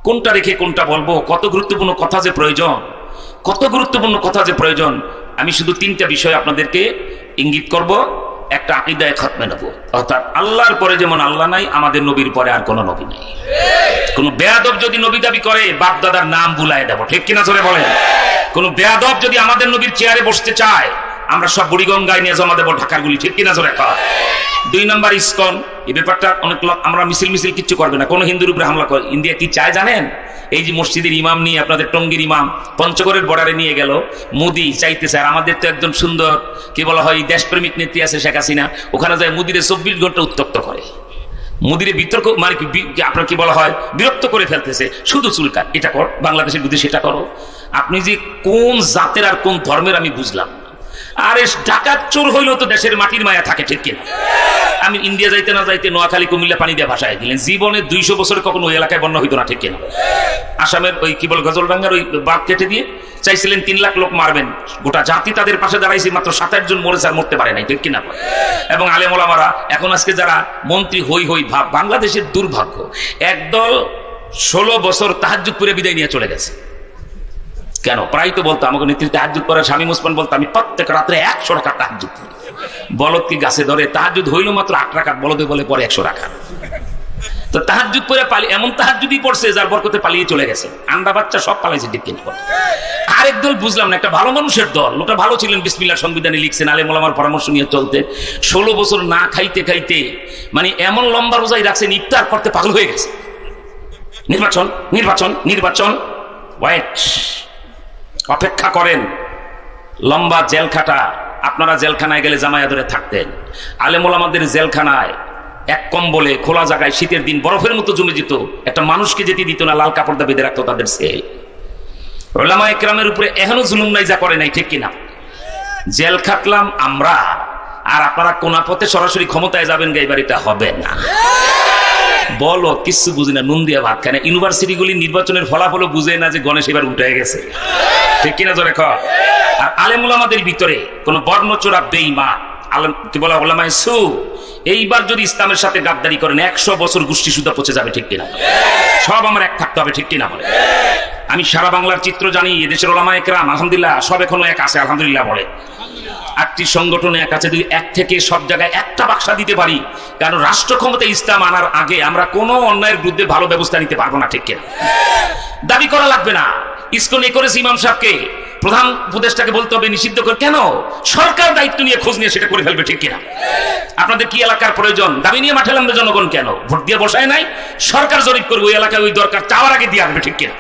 কোনটা রেখে কোনটা বলবো, কত গুরুত্বপূর্ণ কথা যে প্রয়োজন, কত গুরুত্বপূর্ণ কথা যে প্রয়োজন। আমি শুধু তিনটা বিষয় আপনাদেরকে ইঙ্গিত করব। একটা আকীদায়ে খতমে নেব, অর্থাৎ আল্লাহর পরে যেমন আল্লাহ নাই, আমাদের নবীর পরে আর কোনো নবী নেই। কোন বেয়াদব যদি নবী দাবি করে, বাপ দাদার নাম ভুলায় দেব, ঠিক কিনা জোরে বলেন। কোন বেয়াদব যদি আমাদের নবীর চেয়ারে বসতে চায়, আমরা সব বুড়িগঙ্গায় নিয়ে জমা দেবো ঢাকার গুলি, ঠিক কিনা জোরে কর। 2 নম্বর ইসকন, এই ব্যাপারটা অনেক লোক, আমরা মিছিল কিচ্ছু করবে না, কোনো হিন্দুর উপরে হামলা করে। ইন্ডিয়া কি চায় জানেন? এই যে মসজিদের ইমাম নিয়ে, আপনাদের টঙ্গীর ইমাম পঞ্চগড়ের বর্ডারে নিয়ে গেল, মোদি চাইতেছে। আর আমাদের তো একজন সুন্দর কি বলা হয় দেশপ্রেমিক নেত্রী আছে শেখ হাসিনা, ওখানে যায় মুদিরে 24 ঘন্টা উত্তপ্ত করে, মুদিরে বিতর্ক মানে আপনার কি বলা হয় বিরক্ত করে ফেলতেছে। শুধু চুলকার, এটা কর, বাংলাদেশের বিদেশে সেটা করো। আপনি যে কোন জাতের আর কোন ধর্মের আমি বুঝলাম না। আরে ডাকাত চোর হইলেও তো দেশের মাটির মায়া থাকে, ঠিক কিনা? আমি ইন্ডিয়া যাইতে না যাইতে নোয়াখালী কুমিল্লা পানি দিয়ে ভাসায় দিলেন। জীবনে 200 বছরে কখনো ওই এলাকায় বন্যা হইতো না, ঠিক কিনা? আসামের ওই কি বলে গজলডাঙ্গার ওই বাঘ কেটে দিয়ে চাইছিলেন 3 লাখ লোক মারবেন, গোটা জাতি তাদের পাশে দাঁড়াইছে, মাত্র 27 জন মরেছে, আর মরতে পারে নাই, ঠিক কিনা? এবং আলেম ওলামারা এখন আজকে যারা মন্ত্রী হই হই ভাব, বাংলাদেশের দুর্ভাগ্য, একদল 16 বছর তাহাজ্জুদ পড়ে বিদায় নিয়ে চলে গেছে। কেন? প্রায় তো বলতো আমাকে নেতৃত্বে তাহাজ্জুদ পড়ে স্বামী মুসলমান বলতো, আমি প্রত্যেক রাত্রে 100 রাকাত তাহাজ্জুদ পড়ি। বলদ কি গাছে ধরে? তাহাজ্জুদ হইল মাত্র 8 রাকাত, বলদে বলে পরে 100 রাকাত। তো তাহাজ্জুদ পড়ে এমন তাহাজ্জুদই পড়ছে যার বরকতে পালিয়ে চলে গেছে, আন্ডা বাচ্চা সব পালাইছে, ঠিক কিনা? আরেক দল বুঝলাম না, একটা ভালো মানুষের দল, লোকটা ভালো ছিলেন, বিসমিল্লাহ সংবিধানে লিখছেন, আলেম ওলামার পরামর্শ নিয়ে চলতে, 16 বছর না খাইতে খাইতে মানে এমন লম্বা রোজাই রাখছেন, ইফতার করতে পাগল হয়ে গেছে। নির্বাচন নির্বাচন নির্বাচন, ওয়েট, অপেক্ষা করেন। লম্বা জেল খাটা। আপনারা জেলখানায় গেলে জামায়া ধরে থাকতেন, আলেম ওলামাদের জেলখানায় এক কম্বলে খোলা জায়গায় শীতের দিন বরফের মতো জমে যেত, একটা মানুষকে যেতে দিত না, লাল কাপড়টা বেঁধে রাখতো তাদের সেল। ওলামা একরামের উপরে এখনো জুলুম নাই, যা করে নাই, ঠিক কিনা? জেল খাটলাম আমরা, আর আপনারা কোন পথে সরাসরি ক্ষমতায় যাবেন গা, এবার এটা হবে না। বলো কিছু বুঝি না, নুন দিয়া ভাত খায় না। ইউনিভার্সিটিগুলি নির্বাচনের ফলাফলও বুঝে না যে গণেশ এবার উঠে গেছে, ঠিক কিনা জোরে কর। আর আলেম ওলামাদের ভিতরে কোন বর্ণচোরা বেঈমান আলেম কি বলা ওলামায়ে সু, এইবার যদি ইসলামের সাথে গাদ্দারি করেন 100 বছর গোষ্ঠী সুদ্ধা পচে যাবে, ঠিক কিনা? সব আমার এক থাকতে হবে, ঠিক কিনা? বলে আমি সারা বাংলার চিত্র জানি, এদেশের ওলামা একরাম আলহামদুলিল্লাহ সব এখনো এক আছে, আলহামদুলিল্লাহ বলে। 8টি সংগঠনে এক আছে, যদি এক থেকে সব জায়গায় একটা বাক্সা দিতে পারি, কারণ রাষ্ট্র ক্ষমতায় ইসলাম আনার আগে আমরা কোনো অন্যায়ের বিরুদ্ধে ভালো ব্যবস্থা নিতে পারবো না, ঠিক কিনা? দাবি করা লাগবে না। ইসকন করেছে ইমাম সাহেবকে, প্রধান উপদেষ্টাকে বলতে হবে নিষিদ্ধ করে। কেন? সরকার দায়িত্ব নিয়ে খোঁজ নিয়ে সেটা করে ফেলবে, ঠিক কিনা? আপনাদের কি এলাকার প্রয়োজন, দাবি নিয়ে মাঠে নামবে জনগণ, কেন? ভোট দিয়ে বসায় নাই, সরকার জরিপ করবে, ওই এলাকায় ওই দরকার চাওয়ার আগে দিয়ে আসবে, ঠিক কিনা?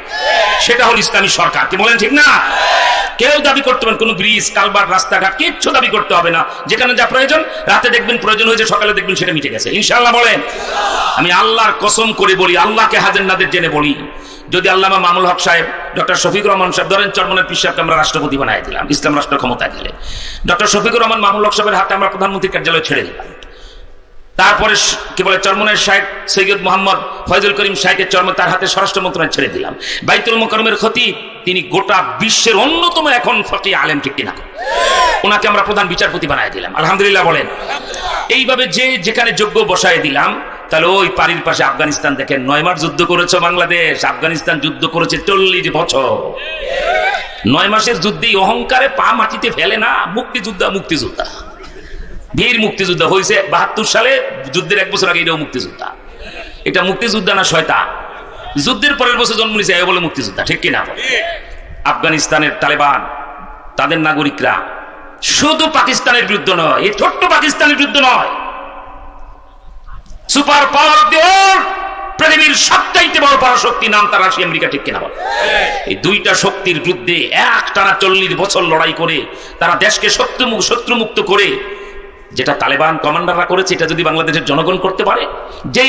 সেটা হল ইসলামী সরকার, কি বলেন, ঠিক না? কেউ দাবি করতে পারেন, কোন ব্রিজ কালভার্ট রাস্তাঘাট কিচ্ছু দাবি করতে হবে না। যেখানে যা প্রয়োজন, রাতে দেখবেন প্রয়োজন হয়েছে, সকালে দেখবেন সেটা মিটে গেছে, ইনশাআল্লাহ বলেন। আমি আল্লাহর কসম করে বলি, আল্লাহকে হাজের নাদের জেনে বলি, যদি আল্লামা মামুল হক সাহেব, ডক্টর শফিকুর রহমান সাহেব, ধরেন চরমনের পীর সাহেবকে আমরা রাষ্ট্রপতি বানাই দিলাম, ইসলাম রাষ্ট্র ক্ষমতায় গেলে, ডক্টর শফিকুর রহমান মামুল হক সাহেবের হাতে আমরা প্রধানমন্ত্রীর কার্যালয় ছেড়ে দিলাম। তারপরে কি বলে চরমনের শাহেখ সৈয়দ মোহাম্মদ ফয়জুল করিম শাহেকের চরমন, তার হাতে স্বরাষ্ট্র মন্ত্রণালয় ছেড়ে দিলাম। বাইতুল মুকাররমের খতিব, তিনি গোটা বিশ্বের অন্যতম এখন ফকিহ আলেম, ঠিক কিনা? ওনাকে আমরা প্রধান বিচারপতি বানাই দিলাম, আলহামদুলিল্লাহ বলেন। এইভাবে যে যেখানে যোগ্য বসায় দিলাম। তাহলে ওই পানির পাশে আফগানিস্তান দেখেন, 9 মাস যুদ্ধ করেছে বাংলাদেশ, আফগানিস্তান যুদ্ধ করেছে 40 বছর। 9 মাসের যুদ্ধেই অহংকারে পা মাটিতে ফেলে না, মুক্তিযোদ্ধা মুক্তিযোদ্ধা, বীর মুক্তিযোদ্ধা হয়েছে 72 সালে, যুদ্ধের 1 বছর আগে এটাও মুক্তিযোদ্ধা। এটা মুক্তিযোদ্ধা না শয়তান? যুদ্ধের পরের বছর জন্ম নিয়েছে বলে মুক্তিযোদ্ধা, ঠিক কিনা? আফগানিস্তানের তালেবান, তাদের নাগরিকরা শুধু পাকিস্তানের বিরুদ্ধে নয়, এই ছোট্ট পাকিস্তানের বিরুদ্ধে নয়, সুপার পাওয়ার দেওয়ার পৃথিবীর সবচাইতে বড় পরাশক্তি, নাম তার রাশিয়া আমেরিকা, ঠিক কিনা? এই দুইটা শক্তির বিরুদ্ধে একটানা 40 বছর লড়াই করে তারা দেশকে শত্রুমুক্ত করে, যেটা তালেবান কমান্ডাররা করেছে, এটা যদি বাংলাদেশের জনগণ করতে পারে, যে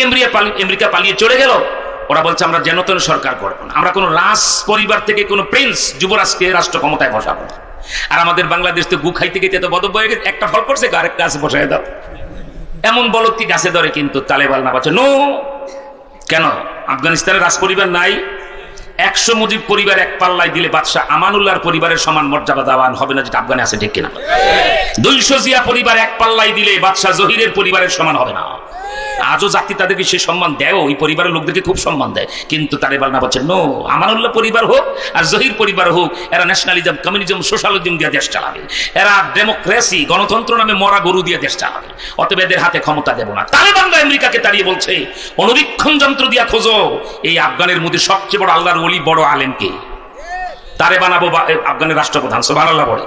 আমেরিকা পালিয়ে চলে গেল, ওরা বলছে আমরা যেন তেন সরকার করবো না, আমরা কোন রাজ পরিবার থেকে কোন প্রিন্স যুবরাজকে রাষ্ট্র ক্ষমতায় বসাবো না। আর আমাদের বাংলাদেশ তো গু খাইতে খেতে তো বদব হয়ে গেছে, একটা ফল করছে আরেক গাছ বসায় দাও, এমন বলত কি গাছে ধরে, কিন্তু তালেবান না বাঁচে। নো, কেন? আফগানিস্তানের রাজ পরিবার নাই। 100 মুজিব পরিবার এক পাল্লায় দিলে বাদশাহ আমানুল্লাহর পরিবারের সমান মর্যাদা দেওয়ান হবে না, যেটা আফগানে আছে, ঠিক কিনা? 200 জিয়া পরিবার এক পাল্লায় দিলে বাদশাহ জহিরের পরিবারের সমান হবে না। আজও জাতি তাদেরকে সে সম্মান দেয়, ওই পরিবারের লোকদেরকে খুব সম্মান দেয়, কিন্তু তালেবানরা বলছে নো, আমানুল্লাহ পরিবার হোক আর জহির পরিবার হোক, এরা ন্যাশনালিজম, কমিউনিজম, সোশ্যালিজম দিয়ে দেশ চালাবে, এরা ডেমোক্রেসি, গণতন্ত্র নামে মরা গরু দিয়ে দেশ চালাবে, অতএব এদের হাতে ক্ষমতা দেব না। তালেবানরা আমেরিকাকে তাড়িয়ে বলছে অনুবীক্ষণ যন্ত্র দিয়া খোঁজো এই আফগানের মধ্যে সবচেয়ে বড় আল্লাহর ওলি, বড় আলেমকে, তারে বানাবো আফগানের রাষ্ট্রপ্রধান। সুবহানাল্লাহ বলে।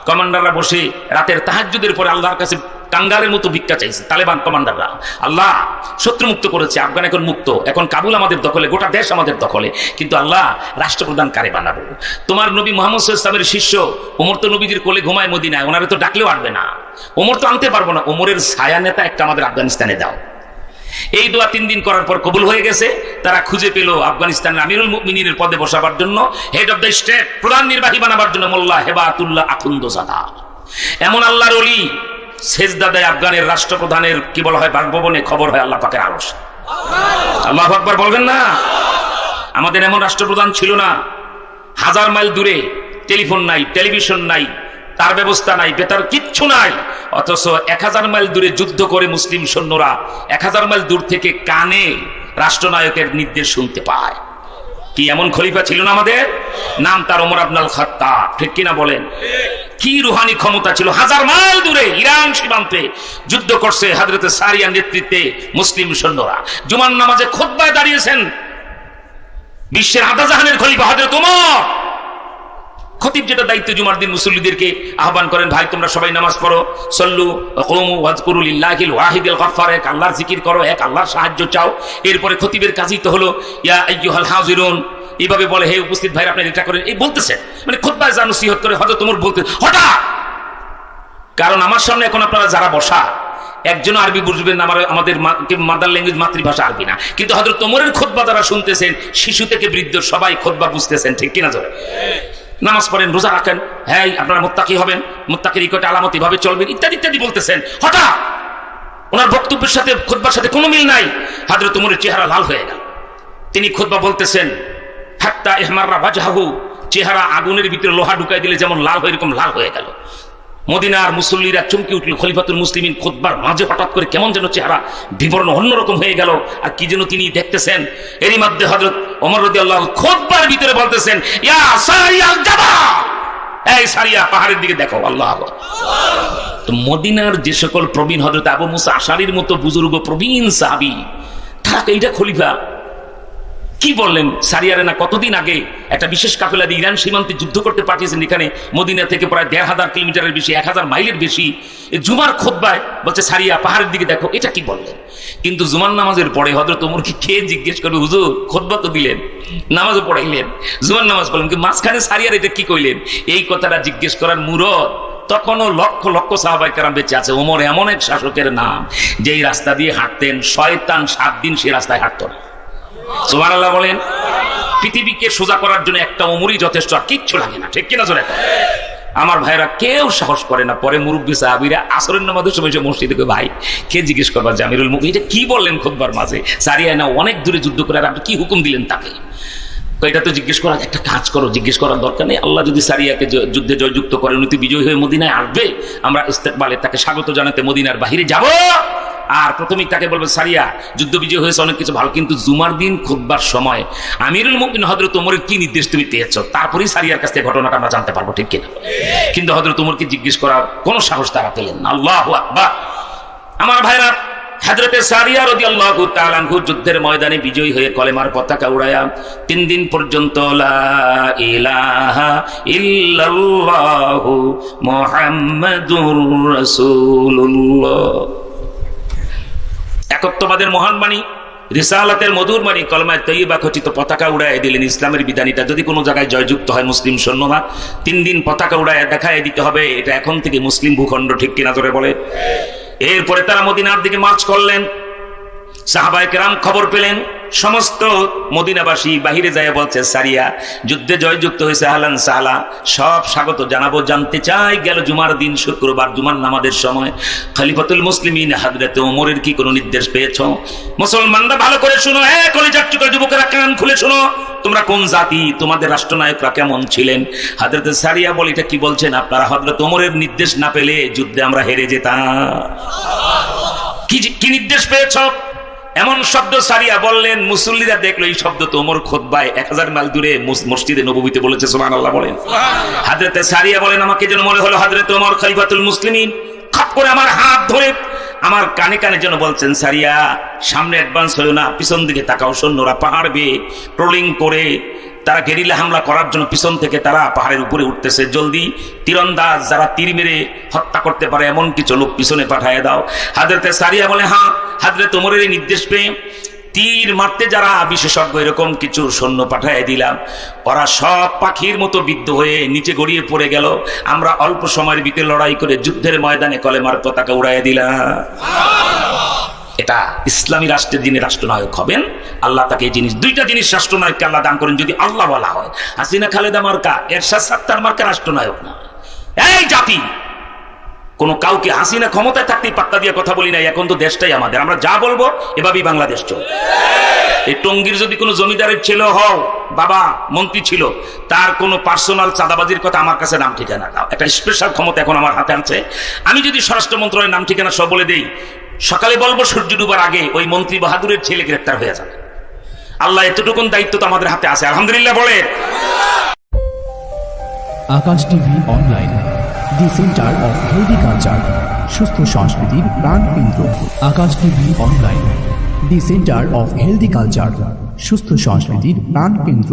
কমান্ডাররা বসে রাতের তাহাজ্জুদের পরে আল্লাহর কাছে কাঙ্গালের মতো ভিক্ষা চাইছে। তালেবান কমান্ডাররা, আল্লাহ শত্রু মুক্ত করেছে, আফগান এখন মুক্ত, এখন কাবুল আমাদের দখলে, গোটা দেশ আমাদের দখলে, কিন্তু আল্লাহ রাষ্ট্রপ্রধান কারে বানাবো? তোমার নবী মুহাম্মদ সাল্লাল্লাহু আলাইহি ওয়াসাল্লামের শিষ্য ওমর তো নবীজির কোলে ঘুমায় মদিনায়, ওনারে তো ডাকলেও আসবে না, ওমর তো আনতে পারবো না, ওমরের ছায়া নেতা একটা আমাদের আফগানিস্তানে দাও। এই দোয়া 3 দিন করার পর কবুল হয়ে গেছে। তারা খুঁজে পেল আফগানিস্তানের আমিরুল মুমিনিনের পদে বসাবার জন্য, হেড অফ দ্য স্টেট, প্রধান নির্বাহী বানাবার জন্য মোল্লা হেবাতুল্লাহ আখুন্দজাদা, এমন আল্লাহর ওলি সেজদা দেয় আফগানের রাষ্ট্রপ্রধানের কি বলা হয় বাসভবনে, খবর হয় আল্লাহ পাকের আরশ। আল্লাহু আকবার বলবেন না? আমাদের এমন রাষ্ট্রপ্রধান ছিল না, 1000 মাইল দূরে, টেলিফোন নাই, টেলিভিশন নাই, তার ব্যবস্থা নাই, বেতার কিচ্ছু নাই, অথচ 1000 মাইল দূরে যুদ্ধ করে মুসলিম সৈন্যরা 1000 মাইল দূর থেকে কানে রাষ্ট্রনায়কের নির্দেশ শুনতে পায়। কি এমন খলিফা ছিল না আমাদের? নাম তার ওমর আবনুল খাত্তাব, ঠিক কিনা বলেন? কি রুহানি ক্ষমতা ছিল! 1000 মাইল দূরে ইরান সীমান্তে যুদ্ধ করছে হযরতে সারিয়ার নেতৃত্বে মুসলিম সৈন্যরা। জুমার নামাজে খুতবায় দাঁড়িয়েছেন বিশ্বের আধা জাহানের খলিফা হযরত ওমর। খতিব যেটা দায়িত্ব, জুমার দিন মুসল্লিদেরকে আহ্বান করেন, ভাই তোমরা সবাই নামাজ পড়ো, সল্লু ওয়াকুমু ওয়াজকুরু লিল্লাহিল ওয়াহিদিল গফফার, এক আল্লাহর জিকির করো, এক আল্লাহর সাহায্য চাও। এরপরে খতিবের কাজই তো হলো ইয়া আইয়ুহাল হাজিরুন, এইভাবে বলে হে উপস্থিত ভাইরা আপনারা এটা করেন, এই বলতেছে, মানে খুতবায় যা নসিহত করে হযরত ওমর বলতে হঠাৎ, কারণ আমার সামনে এখন আপনারা যারা বসা একজন আরবি বুঝবেন না, আমাদের মাদার ল্যাঙ্গুয়েজ মাতৃভাষা আরবি না, কিন্তু হযরত ওমরের খুতবা যারা শুনতেছেন, শিশু থেকে বৃদ্ধ সবাই খুতবা বুঝতেছেন, ঠিক কিনা জোরে? নামাজ পড়েন, রোজা রাখেন, হ্যাঁ আপনারা মুত্তাকি হবেন, মুত্তাকির নিকটে আলামত এভাবে চলবেন, ইত্যাদি ইত্যাদি বলতেছেন। হঠাৎ ওনার বক্তব্যের সাথে খুতবার সাথে কোনো মিল নাই, হযরত ওমরের চেহারা লাল হয়ে গেল। তিনি খুতবা বলতেছেন, হাত্তা ইহমাররা ওয়াজহু, চেহারা আগুনের ভিতরে লোহা ঢুকাই দিলে যেমন লাল হয় এরকম লাল হয়ে গেল। মদিনার মুসল্লিরা চমকে উঠল। খলিফাতুল মুসলিমিন খুতবার মাঝে হঠাৎ করে কেমন যেন চেহারা বিবর্ণ অন্যরকম হয়ে গেল, আর কি যেন তিনি দেখতেছেন। এরই মধ্যে হযরত ওমর রাদিয়াল্লাহু খুতবার ভিতরে বলতেছেন, ইয়া সারিয়াল জাবাল, এই সারিয়া পাহাড়ের দিকে দেখো। আল্লাহু আকবার। তো মদিনার যে সকল প্রবীণ হযরত আবু মুসা আশারীর মতো বুজুর্গ প্রবীণ সাহাবী, তারা এইটা খলিফা কি বললেন? সারিয়ারে না কতদিন আগে একটা বিশেষ কাফেলা দিয়ে ইরান সীমান্তে যুদ্ধ করতে পাঠিয়েছেন, এখানে মদিনা থেকে প্রায় 1500 কিলোমিটারের বেশি, 1000 মাইলের বেশি। জুমার খুতবায় বলছে সারিয়া পাহাড়ের দিকে দেখো, এটা কি বললেন? কিন্তু জুমার নামাজের পরে হযরত ওমরকে কে জিজ্ঞেস করে, হুজুর খুতবা তো দিলেন, নামাজও পড়াইলেন, জুমার নামাজ পড়লেন, কিন্তু মাঝখানে সারিয়ার এটা কি কইলেন? এই কথাটা জিজ্ঞেস করার মুরদ তখনও লক্ষ লক্ষ সাহাবায়ে কেরাম বেঁচে আছে। ওমর এমন এক শাসকের নাম, যেই রাস্তা দিয়ে হাঁটতেন শয়তান 7 দিন সে রাস্তায় হাঁটতো না। সুবহানাল্লাহ বলেন। পৃথিবীকে সোজা করার জন্য একটা ওমরই যথেষ্ট, আর কিচ্ছু লাগে না, ঠিক কিনা জোরে? আমার ভাইরা কেউ সাহস করে না। পরে মুরব্বী সাহাবীরা আসরের নামাজের সময় মসজিদে ভাই কে জিজ্ঞেস করবার যে আমিরুল মুমিনিন এটা কি বললেন খুতবার মাঝে? সারিয়ায় না অনেক দূরে যুদ্ধ করে, আর আপনি কি হুকুম দিলেন তাকে? এটা তো জিজ্ঞেস করা, একটা কাজ করো, জিজ্ঞেস করার দরকার নেই। আল্লাহ যদি সারিয়াকে যুদ্ধে জয়যুক্ত করেন, উনি বিজয়ী হয়ে মদিনায় আসবে, আমরা ইস্তেকবালে তাকে স্বাগত জানাতে মদিনার বাহিরে যাব, আর প্রথমেই তাকে বলবে সারিয়া যুদ্ধ বিজয় হয়েছে, অনেক কিছু ভালো, কিন্তু জুমার দিন খুতবার সময় আমিরুল মুমিনিন হযরত ওমরের কি নির্দেশ তুমি পেয়েছো, তারপরেই সারিয়ার কাছ থেকে ঘটনাটা আমরা জানতে পারবো, ঠিক কিনা? কিন্তু হযরত ওমরকে জিজ্ঞেস করার কোনো সাহস তারা পেলেন না। আল্লাহু আকবার। আমার ভাইরা, হযরতে সারিয়া রাদিয়াল্লাহু তাআলা আনহু যুদ্ধের ময়দানে বিজয়ী হয়ে কলেমার পতাকা উড়ায়া 3 দিন পর্যন্ত লা ইলাহা ইল্লাল্লাহু মুহাম্মাদুর রাসূলুল্লাহ, একত্ববাদের মহান বাণী, রিসালাতের মধুর বাণী, কলমায়ে তৈয়বা খচিত পতাকা উড়ায় দিলেন। ইসলামের বিধানিটা যদি কোনো জায়গায় জয়যুক্ত হয় মুসলিম সৈন্যরা 3 দিন পতাকা উড়ায় দেখায় দিতে হবে এটা এখন থেকে মুসলিম ভূখণ্ড, ঠিক কিনা জোরে বলে? এরপরে তারা মদিনার দিকে মার্চ করলেন। সাহাবায়ে কেরাম খবর পেলেন, সমস্ত মদিনাবাসী বাহিরে যায় বলছে সারিয়া যুদ্ধে জয়যুক্ত হয়েছে, আহলান সাহলা, সব স্বাগত জানাবো, জানতে চাই গেল জুমার দিন শুক্রবার জুমার নামাজের সময় খলিফাতুল মুসলিমিন হযরত ওমরের কি কোনো নির্দেশ পেয়েছো? মুসলমানরা ভালো করে শুনো, কলিজার টুকরা যুবকেরা কান খুলে শুনো, তোমরা কোন জাতি, তোমাদের রাষ্ট্রনায়করা কেমন ছিলেন? হযরত সারিয়া বলে, এটা কি বলছেন আপনারা? হযরত ওমরের নির্দেশ না পেলে যুদ্ধে আমরা হেরে যেতাম। কি কি নির্দেশ পেয়েছ? এমন শব্দ সারিয়া বললেন, মুসল্লিরা দেখলো এই শব্দ তো ওমর খুতবায় 1000 মাইল দূরে মসজিদে নববীতে বলেছে। সুবহানাল্লাহ বলেন। হযরতে সারিয়া বলেন, আমাকে যেন মনে হলো হযরত ওমর খলিফাতুল মুসলিমিন খাপ করে আমার হাত ধরে আমার কানে কানে যেন বলছেন, সারিয়া সামনে অ্যাডভান্স হলো না, পিছন দিকে তাকাও। সৈন্যরা পাহাড় বেয়ে ট্রোলিং করে তারা গেরিলা হামলা করার জন্য পিছন থেকে তারা পাহাড়ের উপরে উঠতেছে। জলদি তীরন্দাজ যারা তীর মেরে হত্যা করতে পারে এমন কিছু লোক পিছনে পাঠিয়ে দাও। হযরতে সারিয়া বলে, হ্যাঁ। হযরত ওমরের এই নির্দেশ পেয়ে তীর মারতে যারা বিশেষজ্ঞ এরকম কিছু সৈন্য পাঠিয়ে দিলাম। ওরা সব পাখির মতো বিদ্ধ হয়ে নিচে গড়িয়ে পড়ে গেল। আমরা অল্প সময়ের ভিতরে লড়াই করে যুদ্ধের ময়দানে কলেমার পতাকা উড়াইয়া দিলাম। এটা ইসলামী রাষ্ট্রের যিনি রাষ্ট্রনায়ক হবেন, আল্লাহ তাকে এই জিনিস, দুইটা জিনিস রাষ্ট্রনায়ককে আল্লাহ দান করেন যদি আল্লাহ বলা হয়। হাসিনা খালেদা মার্কা, এরশাদ সাত্তার মার্কা রাষ্ট্রনায়ক না। এই জাতি কোন কাউকে, হাসিনা ক্ষমতায় থাকতেই পাত্তা দিয়ে কথা বলি নাই। এখন তো দেশটাই আমাদের, আমরা যা বলবো এভাবেই বাংলাদেশ চলবে। এই টঙ্গীর যদি কোনো জমিদারের ছেলে হও, বাবা মন্ত্রী ছিল, তার কোনো পার্সোনাল চাঁদাবাজির কথা আমার কাছে নাম ঠিকানা দাও। একটা স্পেশাল ক্ষমতা এখন আমার হাতে আছে। আমি যদি স্বরাষ্ট্র মন্ত্রণালয়ের নাম ঠিকানা সব বলে দেই, সকালে বলবো সূর্য ডুবার আগে ওই মন্ত্রী বাহাদুরের ছেলে গ্রেফতার হয়ে যাবে। আল্লাহ এতটুকুন দায়িত্ব তো আমাদের হাতে আছে, আলহামদুলিল্লাহ বলে। Akash TV online, the centre of healthy culture, সুস্থ সংস্কৃতির প্রাণ কেন্দ্র। Akash TV online, the centre of healthy culture, সুস্থ সংস্কৃতির প্রাণ কেন্দ্র।